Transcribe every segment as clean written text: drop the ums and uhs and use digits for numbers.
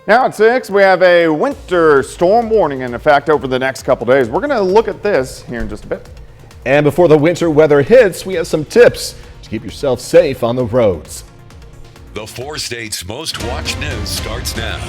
Now at 6, we have a winter storm warning in effect over the next couple days. We're going to look at this here in just a bit. And before the winter weather hits, we have some tips to keep yourself safe on the roads. The 4 states' most watched news starts now.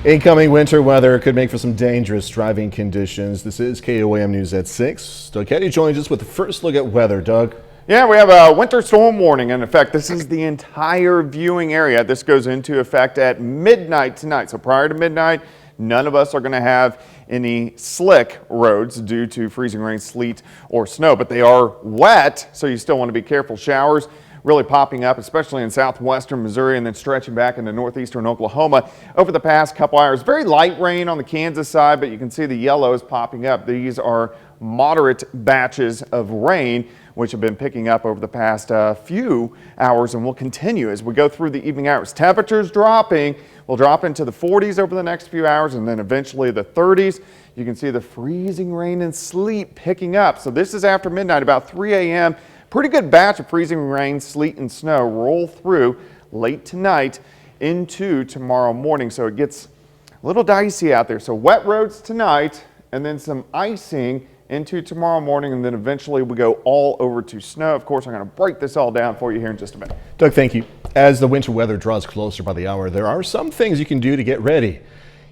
Incoming winter weather could make for some dangerous driving conditions. This is KOAM News at 6. Doug Kenny joins us with the first look at weather. Doug? Yeah, we have a winter storm warning in effect. This is the entire viewing area. This goes into effect at midnight tonight. So prior to midnight, none of us are going to have any slick roads due to freezing rain, sleet, or snow, but they are wet, so you still want to be careful. Showers really popping up, especially in southwestern Missouri and then stretching back into northeastern Oklahoma over the past couple hours. Very light rain on the Kansas side, but you can see the yellows popping up. These are moderate batches of rain which have been picking up over the past few hours and will continue as we go through the evening hours. Temperatures dropping. We'll drop into the 40s over the next few hours and then eventually the 30s. You can see the freezing rain and sleet picking up. So this is after midnight, about 3 a.m. Pretty good batch of freezing rain, sleet, and snow roll through late tonight into tomorrow morning. So it gets a little dicey out there. So wet roads tonight and then some icing into tomorrow morning, and then eventually we go all over to snow. Of course, I'm going to break this all down for you here in just a minute. Doug, thank you. As the winter weather draws closer by the hour, there are some things you can do to get ready.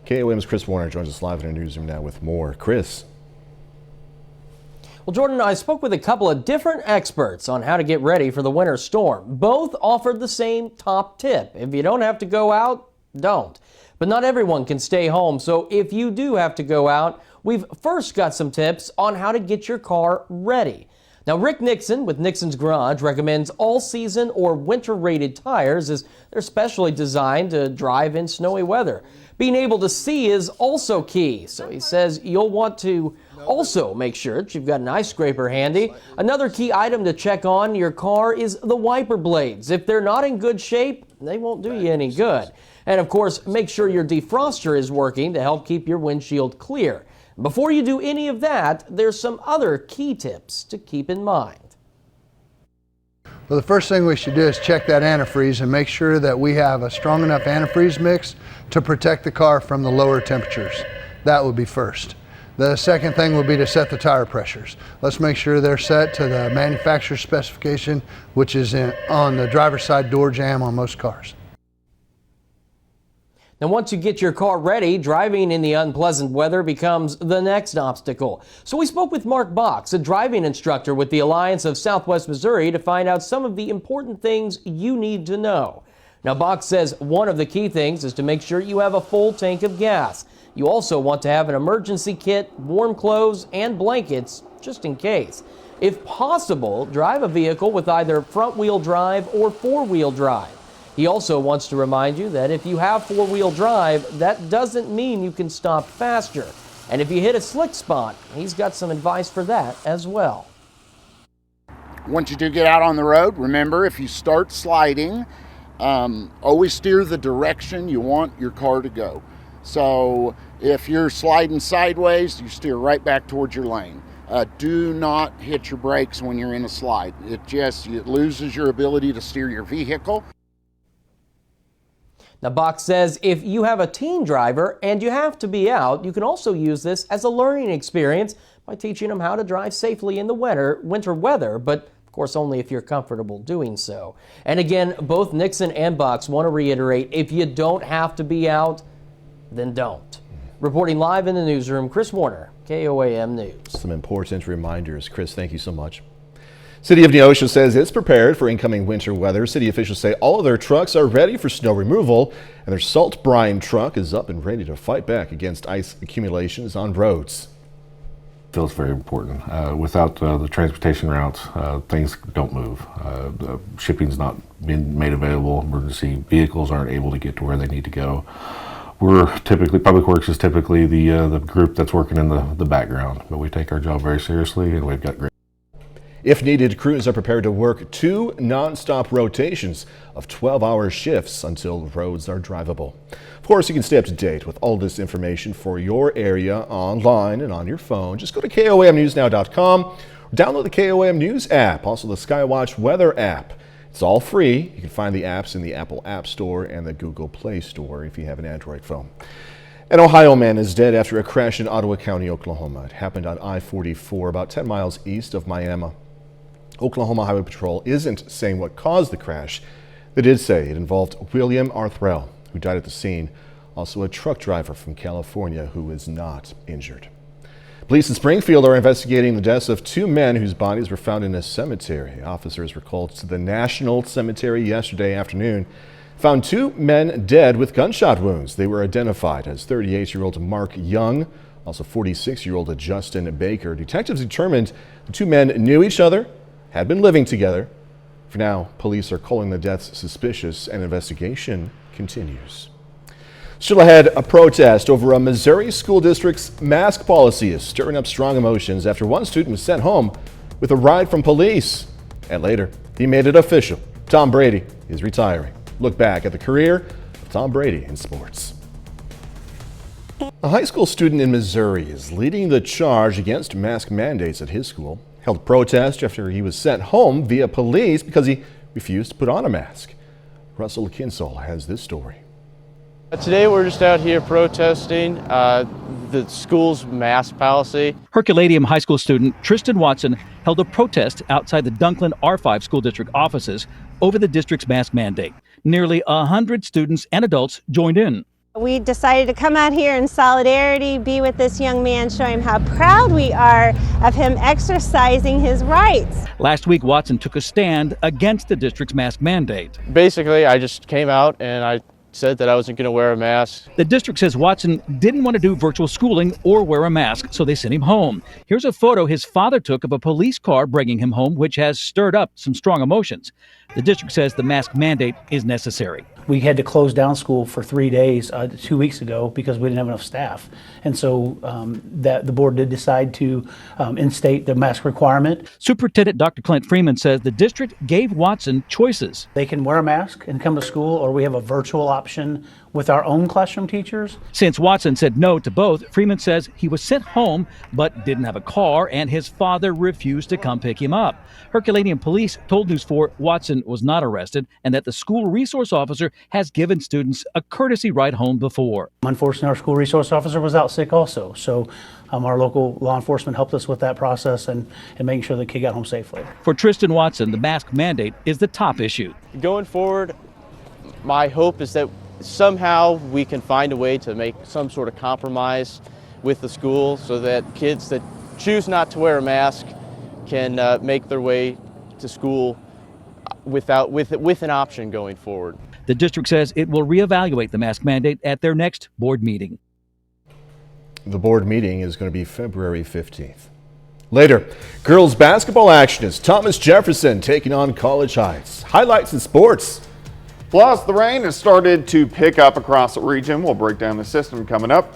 KOAM's Chris Warner joins us live in our newsroom now with more. Chris. Well, Jordan, I spoke with a couple of different experts on how to get ready for the winter storm. Both offered the same top tip. If you don't have to go out, don't. But not everyone can stay home, so if you do have to go out, we've first got some tips on how to get your car ready. Now, Rick Nixon with Nixon's Garage recommends all-season or winter-rated tires as they're specially designed to drive in snowy weather. Being able to see is also key, so he says you'll want to also make sure that you've got an ice scraper handy. Another key item to check on your car is the wiper blades. If they're not in good shape, they won't do you any good. And of course, make sure your defroster is working to help keep your windshield clear. Before you do any of that, there's some other key tips to keep in mind. Well, the first thing we should do is check that antifreeze and make sure that we have a strong enough antifreeze mix to protect the car from the lower temperatures. That would be first. The second thing would be to set the tire pressures. Let's make sure they're set to the manufacturer's specification, which is on the driver's side door jamb on most cars. Now, once you get your car ready, driving in the unpleasant weather becomes the next obstacle. So we spoke with Mark Box, a driving instructor with the Alliance of Southwest Missouri, to find out some of the important things you need to know. Now, Box says one of the key things is to make sure you have a full tank of gas. You also want to have an emergency kit, warm clothes, and blankets, just in case. If possible, drive a vehicle with either front-wheel drive or four-wheel drive. He also wants to remind you that if you have four-wheel drive, that doesn't mean you can stop faster. And if you hit a slick spot, he's got some advice for that as well. Once you do get out on the road, remember, if you start sliding, always steer the direction you want your car to go. So if you're sliding sideways, you steer right back towards your lane. Do not hit your brakes when you're in a slide. It loses your ability to steer your vehicle. Now, Box says if you have a teen driver and you have to be out, you can also use this as a learning experience by teaching them how to drive safely in the winter weather, but of course only if you're comfortable doing so. And again, both Nixon and Box want to reiterate, if you don't have to be out, then don't. Reporting live in the newsroom, Chris Warner, KOAM News. Some important reminders. Chris, thank you so much. City of Neosho says it's prepared for incoming winter weather. City officials say all of their trucks are ready for snow removal, and their salt brine truck is up and ready to fight back against ice accumulations on roads. Feels very important. Without the transportation routes, things don't move. Shipping's not been made available. Emergency vehicles aren't able to get to where they need to go. Public Works is typically the group that's working in the background, but we take our job very seriously, and we've got great. If needed, crews are prepared to work 2 non-stop rotations of 12-hour shifts until roads are drivable. Of course, you can stay up to date with all this information for your area online and on your phone. Just go to KOAMNewsNow.com or download the KOAM News app, also the Skywatch Weather app. It's all free. You can find the apps in the Apple App Store and the Google Play Store if you have an Android phone. An Ohio man is dead after a crash in Ottawa County, Oklahoma. It happened on I-44 about 10 miles east of Miami. Oklahoma Highway Patrol isn't saying what caused the crash. They did say it involved William Arthrell, who died at the scene, also a truck driver from California who is not injured. Police in Springfield are investigating the deaths of two men whose bodies were found in a cemetery. Officers were called to the National Cemetery yesterday afternoon, found two men dead with gunshot wounds. They were identified as 38-year-old Mark Young, also 46-year-old Justin Baker. Detectives determined the two men knew each other, had been living together. For now, police are calling the deaths suspicious and investigation continues. Still ahead, a protest over a Missouri school district's mask policy is stirring up strong emotions after one student was sent home with a ride from police. And later, he made it official. Tom Brady is retiring. Look back at the career of Tom Brady in sports. A high school student in Missouri is leading the charge against mask mandates at his school. Held a protest after he was sent home via police because he refused to put on a mask. Russell Kinsell has this story. Today we're just out here protesting the school's mask policy. Herculaneum High School student Tristan Watson held a protest outside the Dunklin R5 School District offices over the district's mask mandate. Nearly 100 students and adults joined in. We decided to come out here in solidarity, be with this young man, show him how proud we are of him exercising his rights. Last week, Watson took a stand against the district's mask mandate. Basically, I just came out and I said that I wasn't going to wear a mask. The district says Watson didn't want to do virtual schooling or wear a mask, so they sent him home. Here's a photo his father took of a police car bringing him home, which has stirred up some strong emotions. The district says the mask mandate is necessary. We had to close down school for 3 days 2 weeks ago because we didn't have enough staff. And so that the board did decide to instate the mask requirement. Superintendent Dr. Clint Freeman says the district gave Watson choices. They can wear a mask and come to school, or we have a virtual option with our own classroom teachers. Since Watson said no to both, Freeman says he was sent home but didn't have a car and his father refused to come pick him up. Herculaneum police told News 4 Watson was not arrested and that the school resource officer has given students a courtesy ride home before. Unfortunately, our school resource officer was out sick also, so our local law enforcement helped us with that process and making sure the kid got home safely. For Tristan Watson, the mask mandate is the top issue. Going forward, my hope is that somehow we can find a way to make some sort of compromise with the school so that kids that choose not to wear a mask can make their way to school with an option going forward. The district says it will reevaluate the mask mandate at their next board meeting. The board meeting is going to be February 15th. Later, girls basketball action is Thomas Jefferson taking on College Heights. Highlights in sports. Plus, the rain has started to pick up across the region. We'll break down the system coming up.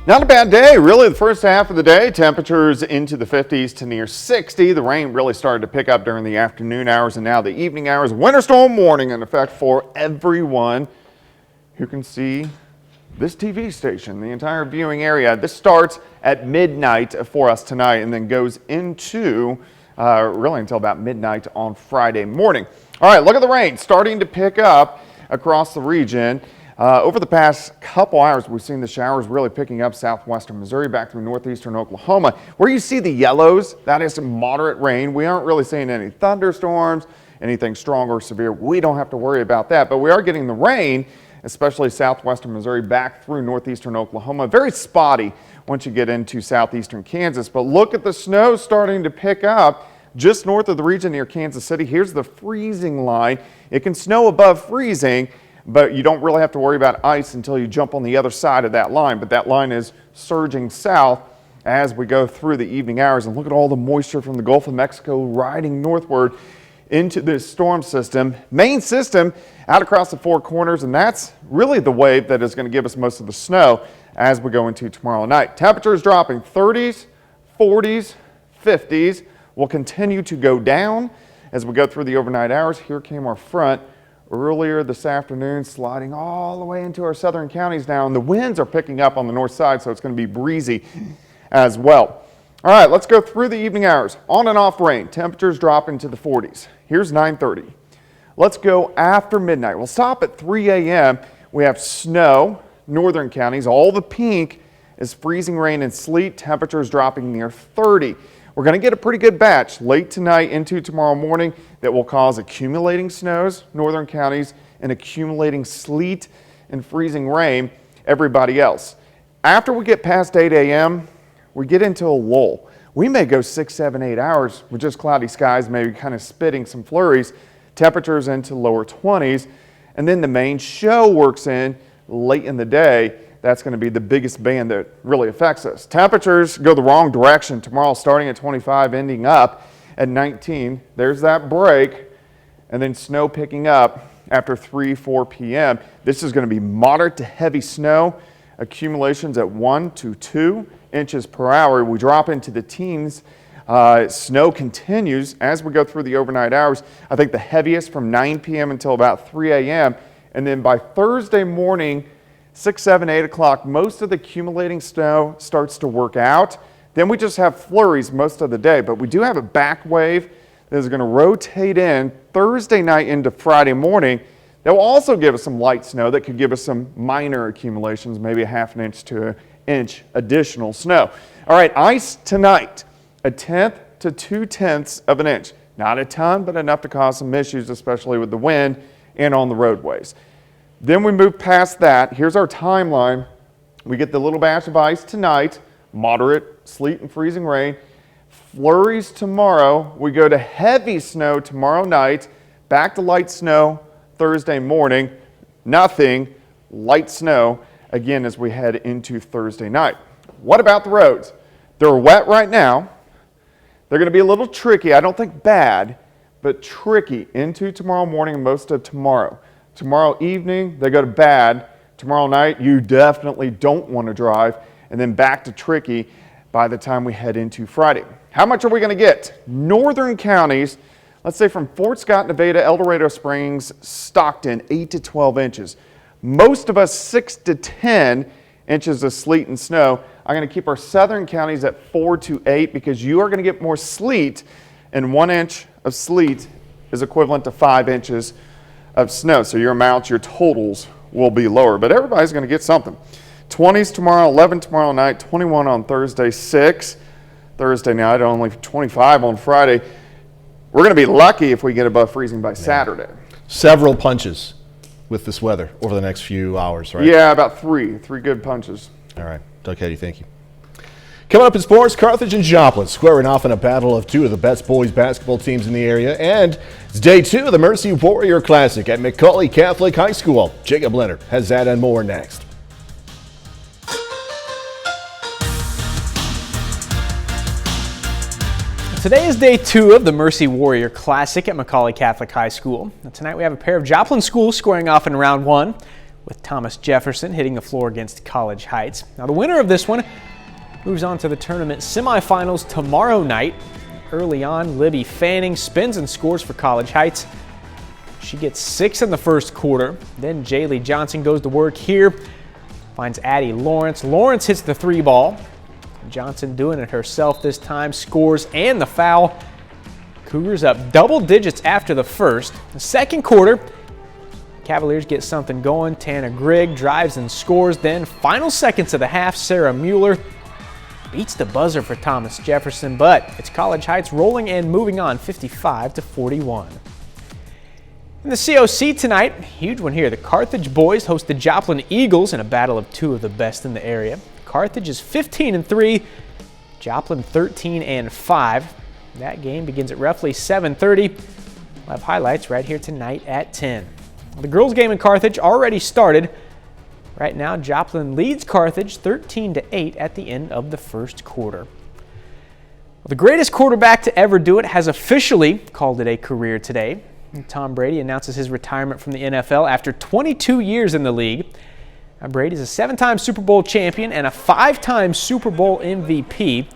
Not a bad day, really. The first half of the day, temperatures into the 50s to near 60. The rain really started to pick up during the afternoon hours and now the evening hours. Winter storm warning in effect for everyone who can see this TV station, the entire viewing area. This starts at midnight for us tonight and then goes into really until about midnight on Friday morning. All right, look at the rain starting to pick up across the region. Over the past couple hours, we've seen the showers really picking up southwestern Missouri back through northeastern Oklahoma. Where you see the yellows, that is moderate rain. We aren't really seeing any thunderstorms, anything strong or severe. We don't have to worry about that, but we are getting the rain, especially southwestern Missouri back through northeastern Oklahoma. Very spotty once you get into southeastern Kansas, but look at the snow starting to pick up just north of the region near Kansas City. Here's the freezing line. It can snow above freezing, but you don't really have to worry about ice until you jump on the other side of that line. But that line is surging south as we go through the evening hours. And look at all the moisture from the Gulf of Mexico riding northward into this storm system. Main system out across the four corners, and that's really the wave that is going to give us most of the snow as we go into tomorrow night. Temperatures dropping 30s, 40s, 50s will continue to go down as we go through the overnight hours. Here came our front earlier this afternoon, sliding all the way into our southern counties now, and the winds are picking up on the north side, so it's going to be breezy as well. All right, let's go through the evening hours. On and off rain, temperatures drop into the 40s. Here's 9:30. Let's go after midnight. We'll stop at 3 a.m. We have snow, northern counties. All the pink is freezing rain and sleet. Temperatures dropping near 30. We're going to get a pretty good batch late tonight into tomorrow morning that will cause accumulating snows, northern counties, and accumulating sleet and freezing rain, everybody else. After we get past 8 a.m., we get into a lull. We may go 6, 7, 8 hours with just cloudy skies, maybe kind of spitting some flurries, temperatures into lower 20s, and then the main show works in late in the day. That's going to be the biggest band that really affects us. Temperatures go the wrong direction tomorrow, starting at 25, ending up at 19. There's that break, and then snow picking up after 3, 4 p.m. This is going to be moderate to heavy snow, accumulations at 1 to 2 inches per hour. We drop into the teens. Snow continues as we go through the overnight hours. I think the heaviest from 9 p.m. until about 3 a.m. And then by Thursday morning, 6, 7, 8 o'clock, most of the accumulating snow starts to work out. Then we just have flurries most of the day, but we do have a back wave that is going to rotate in Thursday night into Friday morning. That will also give us some light snow that could give us some minor accumulations, maybe a ½ inch to an inch additional snow. All right, ice tonight, 1/10 to 2/10 of an inch. Not a ton, but enough to cause some issues, especially with the wind and on the roadways. Then we move past that. Here's our timeline. We get the little batch of ice tonight, moderate sleet and freezing rain. Flurries tomorrow. We go to heavy snow tomorrow night, back to light snow Thursday morning. Nothing, light snow again as we head into Thursday night. What about the roads? They're wet right now. They're going to be a little tricky. I don't think bad, but tricky into tomorrow morning and most of tomorrow. Tomorrow evening, they go to bad. Tomorrow night, you definitely don't want to drive. And then back to tricky by the time we head into Friday. How much are we going to get? Northern counties, let's say from Fort Scott, Nevada, El Dorado Springs, Stockton, 8 to 12 inches. Most of us 6 to 10 inches of sleet and snow. I'm going to keep our southern counties at 4 to 8 because you are going to get more sleet, and 1 inch of sleet is equivalent to 5 inches of snow. So your amounts, your totals will be lower, but everybody's going to get something. 20s tomorrow, 11 tomorrow night, 21 on Thursday, 6 Thursday night, only 25 on Friday. We're going to be lucky if we get above freezing by Saturday. Several punches with this weather over the next few hours, right? Yeah, about three good punches. All right, Doug Katie, thank you. Coming up in sports, Carthage and Joplin squaring off in a battle of two of the best boys basketball teams in the area, and it's day 2 of the Mercy Warrior Classic at McCully Catholic High School. Jacob Leonard has that and more next. Today is day 2 of the Mercy Warrior Classic at McCully Catholic High School. Now, tonight we have a pair of Joplin schools squaring off in round 1, with Thomas Jefferson hitting the floor against College Heights. Now the winner of this one moves on to the tournament semifinals tomorrow night. Early on, Libby Fanning spins and scores for College Heights. She gets 6 in the first quarter. Then Jaylee Johnson goes to work here, finds Addie Lawrence. Lawrence hits the 3 ball. Johnson doing it herself this time, scores and the foul. Cougars up double digits after the first. The second quarter, Cavaliers get something going. Tana Grigg drives and scores. Then final seconds of the half, Sarah Mueller beats the buzzer for Thomas Jefferson, but it's College Heights rolling and moving on 55-41. In the COC tonight, huge one here. The Carthage boys host the Joplin Eagles in a battle of 2 of the best in the area. Carthage is 15-3, Joplin 13-5. That game begins at roughly 7:30. We'll have highlights right here tonight at 10. The girls' game in Carthage already started. Right now, Joplin leads Carthage 13-8 at the end of the first quarter. Well, the greatest quarterback to ever do it has officially called it a career today. Tom Brady announces his retirement from the NFL after 22 years in the league. Now, Brady's a 7-time Super Bowl champion and a 5-time Super Bowl MVP.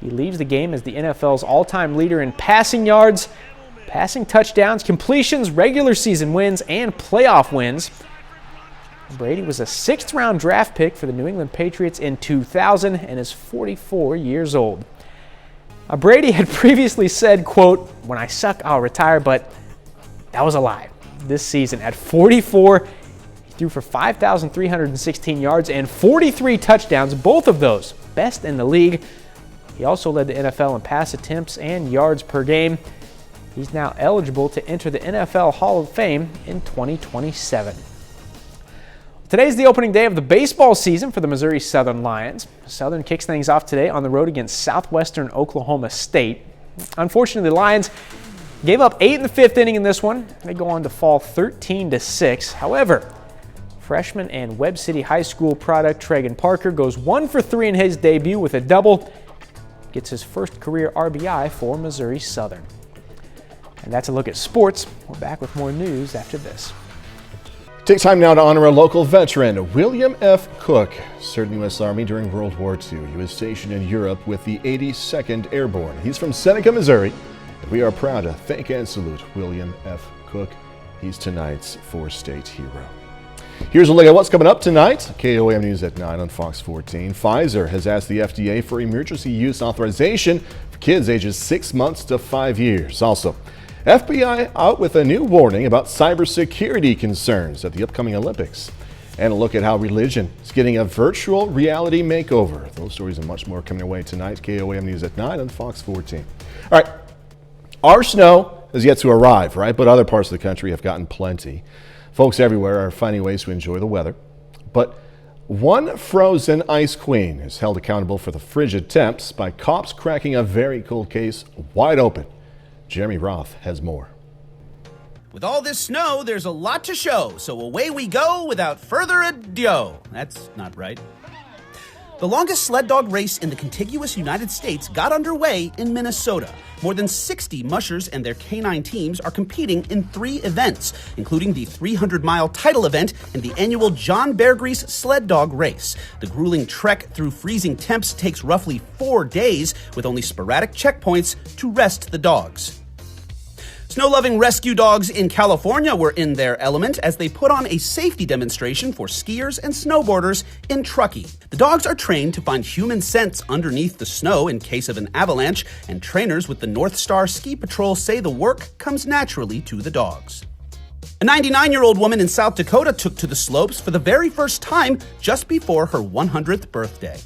He leaves the game as the NFL's all-time leader in passing yards, passing touchdowns, completions, regular season wins, and playoff wins. Brady was a 6th-round draft pick for the New England Patriots in 2000 and is 44 years old. Brady had previously said, quote, "When I suck, I'll retire," but that was a lie. This season, at 44, he threw for 5,316 yards and 43 touchdowns, both of those best in the league. He also led the NFL in pass attempts and yards per game. He's now eligible to enter the NFL Hall of Fame in 2027. Today's the opening day of the baseball season for the Missouri Southern Lions. Southern kicks things off today on the road against Southwestern Oklahoma State. Unfortunately, the Lions gave up 8 in the 5th inning in this one. They go on to fall 13-6. However, freshman and Webb City High School product Tregan Parker goes 1 for 3 in his debut with a double. Gets his first career RBI for Missouri Southern. And that's a look at sports. We're back with more news after this. Take time now to honor a local veteran, William F. Cook. Served in the U.S. Army during World War II. He was stationed in Europe with the 82nd Airborne. He's from Seneca, Missouri. And we are proud to thank and salute William F. Cook. He's tonight's 4-state hero. Here's a look at what's coming up tonight. KOAM News at 9 on Fox 14. Pfizer has asked the FDA for emergency use authorization for kids ages 6 months to 5 years. Also, FBI out with a new warning about cybersecurity concerns at the upcoming Olympics. And a look at how religion is getting a virtual reality makeover. Those stories and much more coming your way tonight. KOAM News at 9 on Fox 14. All right, our snow has yet to arrive, right? But other parts of the country have gotten plenty. Folks everywhere are finding ways to enjoy the weather. But one frozen ice queen is held accountable for the frigid temps by cops cracking a very cold case wide open. Jeremy Roth has more. With all this snow, there's a lot to show, so away we go without further ado. That's not right. The longest sled dog race in the contiguous United States got underway in Minnesota. More than 60 mushers and their canine teams are competing in 3 events, including the 300-mile title event and the annual John Bear Grease sled dog race. The grueling trek through freezing temps takes roughly 4 days, with only sporadic checkpoints to rest the dogs. Snow-loving rescue dogs in California were in their element as they put on a safety demonstration for skiers and snowboarders in Truckee. The dogs are trained to find human scents underneath the snow in case of an avalanche, and trainers with the North Star Ski Patrol say the work comes naturally to the dogs. A 99-year-old woman in South Dakota took to the slopes for the very first time just before her 100th birthday.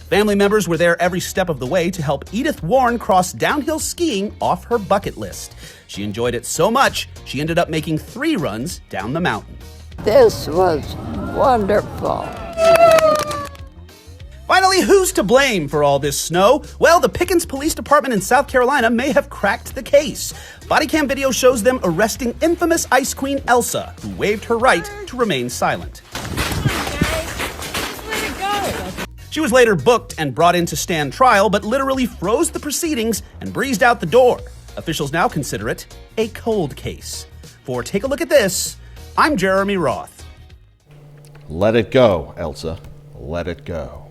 Family members were there every step of the way to help Edith Warren cross downhill skiing off her bucket list. She enjoyed it so much, she ended up making 3 runs down the mountain. This was wonderful. Finally, who's to blame for all this snow? Well, the Pickens Police Department in South Carolina may have cracked the case. Body cam video shows them arresting infamous Ice Queen Elsa, who waived her right to remain silent. She was later booked and brought in to stand trial, but literally froze the proceedings and breezed out the door. Officials now consider it a cold case. For Take a Look at This, I'm Jeremy Roth. Let it go, Elsa. Let it go.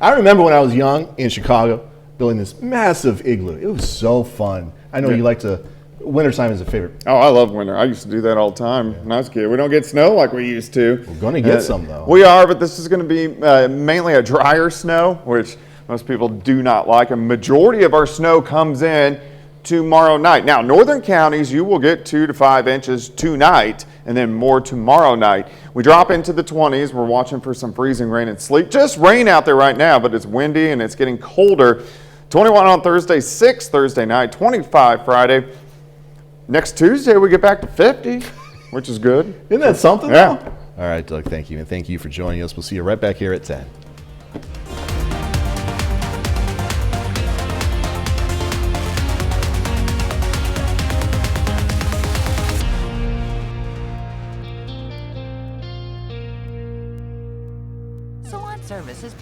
I remember when I was young in Chicago, building this massive igloo. It was so fun. I know you like to, wintertime is a favorite. Oh, I love winter. I used to do that all the time when I was a kid. We don't get snow like we used to. We're going to get some, though. We are, but this is going to be mainly a drier snow, which most people do not like. A majority of our snow comes in tomorrow night. Now, northern counties, you will get 2 to 5 inches tonight and then more tomorrow night. We drop into the 20s. We're watching for some freezing rain and sleet. Just rain out there right now, but it's windy and it's getting colder. 21 on Thursday, 6 Thursday night, 25 Friday. Next Tuesday, we get back to 50, which is good. Isn't that something? Yeah. All right, Doug, thank you. And thank you for joining us. We'll see you right back here at 10. Salon service is